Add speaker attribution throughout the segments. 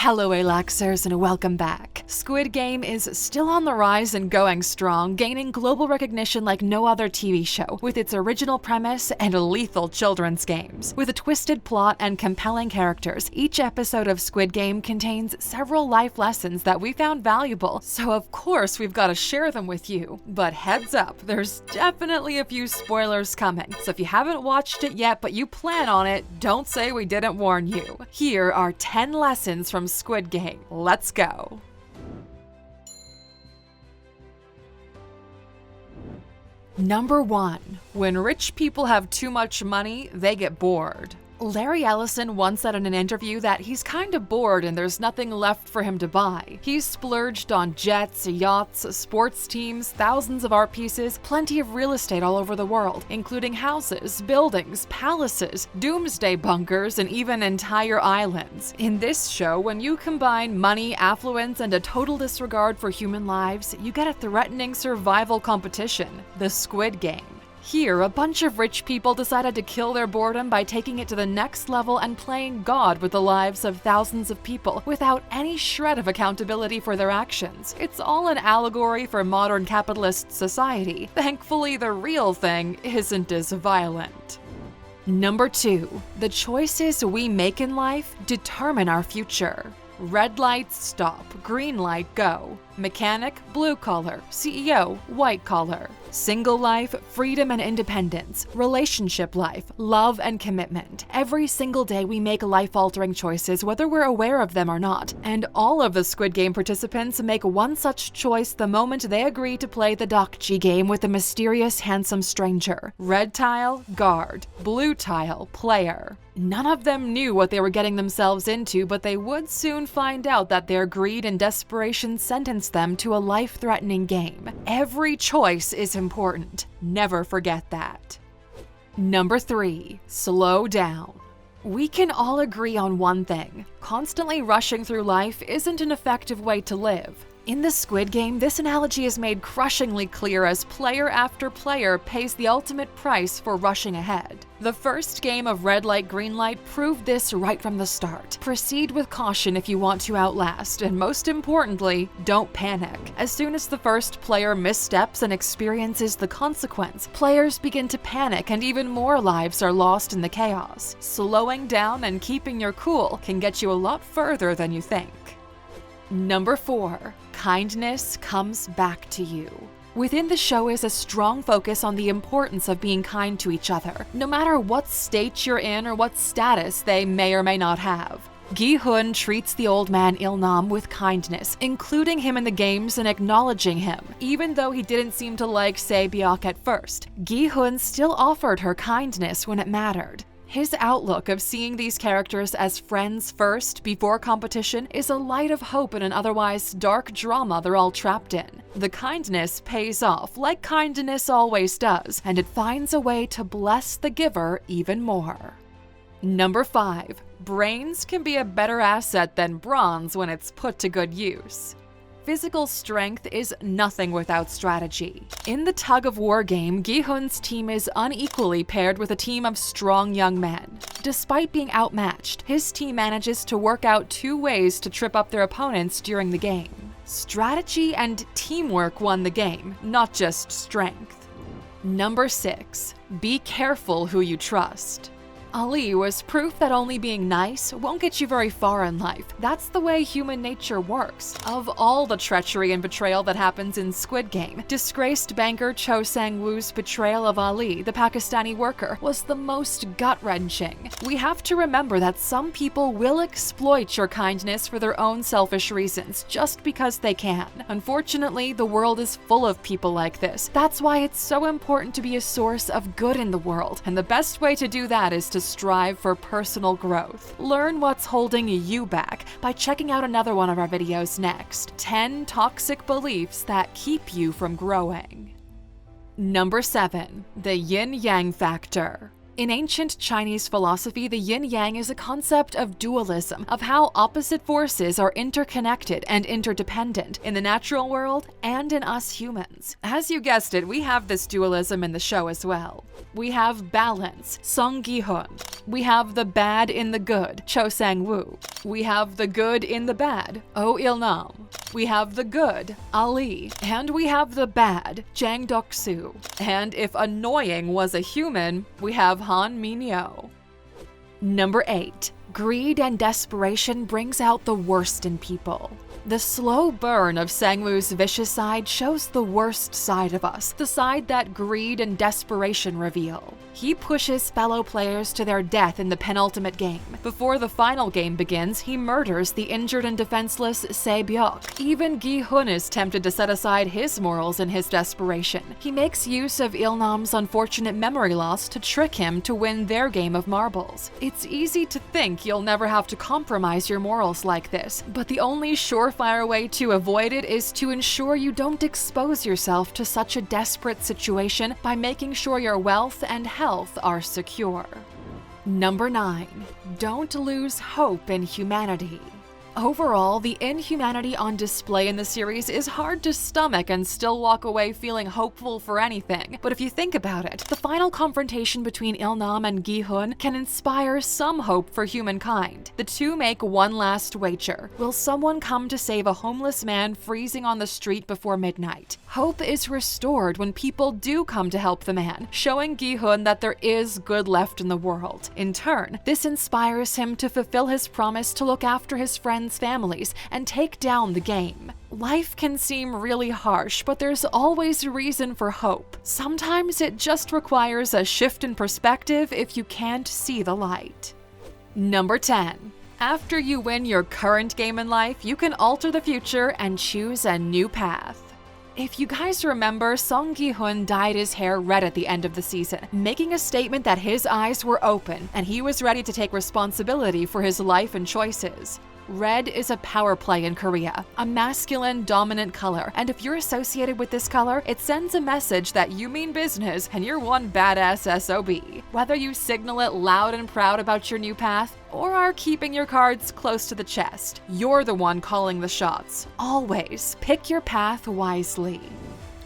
Speaker 1: Hello Alaxers and welcome back. Squid Game is still on the rise and going strong, gaining global recognition like no other TV show, with its original premise and lethal children's games. With a twisted plot and compelling characters, each episode of Squid Game contains several life lessons that we found valuable, so of course we've got to share them with you. But heads up, there's definitely a few spoilers coming, so if you haven't watched it yet but you plan on it, don't say we didn't warn you. Here are 10 lessons from Squid Game. Let's go. Number 1. When rich people have too much money, they get bored. Larry Ellison once said in an interview that he's kind of bored and there's nothing left for him to buy. He's splurged on jets, yachts, sports teams, thousands of art pieces, plenty of real estate all over the world, including houses, buildings, palaces, doomsday bunkers, and even entire islands. In this show, when you combine money, affluence, and a total disregard for human lives, you get a threatening survival competition, the Squid Game. Here, a bunch of rich people decided to kill their boredom by taking it to the next level and playing God with the lives of thousands of people without any shred of accountability for their actions. It's all an allegory for modern capitalist society. Thankfully, the real thing isn't as violent. Number 2. The choices we make in life determine our future. Red light, stop. Green light, go. Mechanic, blue collar. CEO, white collar. Single life, freedom and independence. Relationship life, love and commitment. Every single day we make life-altering choices whether we're aware of them or not. And all of the Squid Game participants make one such choice the moment they agree to play the Dokji game with a mysterious handsome stranger. Red tile, guard. Blue tile, player. None of them knew what they were getting themselves into, but they would soon find out that their greed and desperation sentenced them to a life-threatening game. Every choice is important. Never forget that. Number 3. Slow down. We can all agree on one thing. Constantly rushing through life isn't an effective way to live. In the Squid Game, this analogy is made crushingly clear as player after player pays the ultimate price for rushing ahead. The first game of Red Light, Green Light proved this right from the start. Proceed with caution if you want to outlast, and most importantly, don't panic. As soon as the first player missteps and experiences the consequence, players begin to panic and even more lives are lost in the chaos. Slowing down and keeping your cool can get you a lot further than you think. Number 4. Kindness comes back to you. Within the show is a strong focus on the importance of being kind to each other, no matter what state you're in or what status they may or may not have. Gi-hun treats the old man Il-nam with kindness, including him in the games and acknowledging him. Even though he didn't seem to like Se-byok at first, Gi-hun still offered her kindness when it mattered. His outlook of seeing these characters as friends first before competition is a light of hope in an otherwise dark drama they're all trapped in. The kindness pays off, like kindness always does, and it finds a way to bless the giver even more. Number 5. Brains can be a better asset than bronze when it's put to good use. Physical strength is nothing without strategy. In the tug-of-war game, Gi-hun's team is unequally paired with a team of strong young men. Despite being outmatched, his team manages to work out 2 ways to trip up their opponents during the game. Strategy and teamwork won the game, not just strength. Number 6. Be careful who you trust. Ali was proof that only being nice won't get you very far in life. That's the way human nature works. Of all the treachery and betrayal that happens in Squid Game, disgraced banker Cho Sang-woo's betrayal of Ali, the Pakistani worker, was the most gut-wrenching. We have to remember that some people will exploit your kindness for their own selfish reasons, just because they can. Unfortunately, the world is full of people like this. That's why it's so important to be a source of good in the world, and the best way to do that is to strive for personal growth. Learn what's holding you back by checking out another one of our videos next. 10 toxic beliefs that keep you from growing. Number 7. The yin-yang factor. In ancient Chinese philosophy, the yin-yang is a concept of dualism, of how opposite forces are interconnected and interdependent in the natural world and in us humans. As you guessed it, we have this dualism in the show as well. We have balance, Song Gi-hun, We have the bad in the good, Cho Sang-woo. We have the good in the bad, Oh Il-nam. We have the good, Ali. And we have the bad, Jang Dok-soo. And if annoying was a human, we have Han Min-yo. Number 8. Greed and desperation brings out the worst in people. The slow burn of Sang-woo's vicious side shows the worst side of us, the side that greed and desperation reveal. He pushes fellow players to their death in the penultimate game. Before the final game begins, he murders the injured and defenseless Se Byuk. Even Gi-hun is tempted to set aside his morals in his desperation. He makes use of Il-nam's unfortunate memory loss to trick him to win their game of marbles. It's easy to think you'll never have to compromise your morals like this, but the only surefire way to avoid it is to ensure you don't expose yourself to such a desperate situation by making sure your wealth and health are secure. Number 9. Don't lose hope in humanity. Overall, the inhumanity on display in the series is hard to stomach and still walk away feeling hopeful for anything. But if you think about it, the final confrontation between Il-nam and Gi-hun can inspire some hope for humankind. The two make one last wager. Will someone come to save a homeless man freezing on the street before midnight? Hope is restored when people do come to help the man, showing Gi-hun that there is good left in the world. In turn, this inspires him to fulfill his promise to look after his friends' families and take down the game. Life can seem really harsh, but there's always reason for hope. Sometimes it just requires a shift in perspective if you can't see the light. Number 10. After you win your current game in life, you can alter the future and choose a new path. If you guys remember, Song Gi-hun dyed his hair red at the end of the season, making a statement that his eyes were open and he was ready to take responsibility for his life and choices. Red is a power play in Korea, a masculine, dominant color, and if you're associated with this color, it sends a message that you mean business and you're one badass SOB. Whether you signal it loud and proud about your new path, or are keeping your cards close to the chest, you're the one calling the shots. Always pick your path wisely.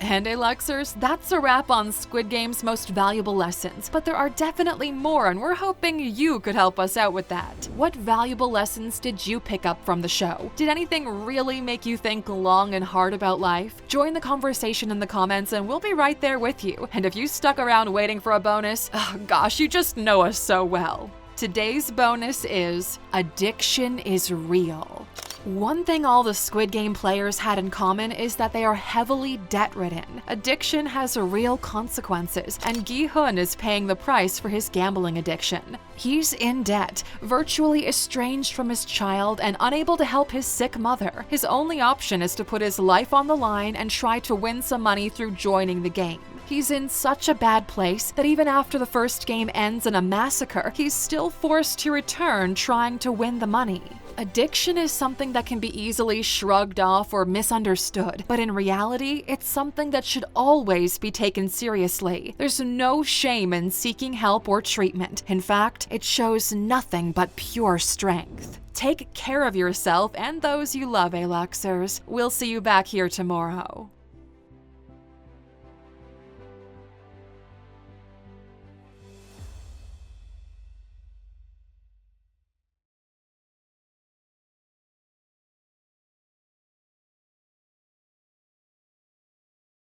Speaker 1: And Luxers, that's a wrap on Squid Game's most valuable lessons, but there are definitely more and we're hoping you could help us out with that. What valuable lessons did you pick up from the show? Did anything really make you think long and hard about life? Join the conversation in the comments and we'll be right there with you. And if you stuck around waiting for a bonus, oh gosh, you just know us so well. Today's bonus is addiction is real. One thing all the Squid Game players had in common is that they are heavily debt-ridden. Addiction has real consequences, and Gi-hun is paying the price for his gambling addiction. He's in debt, virtually estranged from his child and unable to help his sick mother. His only option is to put his life on the line and try to win some money through joining the game. He's in such a bad place that even after the first game ends in a massacre, he's still forced to return trying to win the money. Addiction is something that can be easily shrugged off or misunderstood, but in reality, it's something that should always be taken seriously. There's no shame in seeking help or treatment. In fact, it shows nothing but pure strength. Take care of yourself and those you love, Luxers. We'll see you back here tomorrow.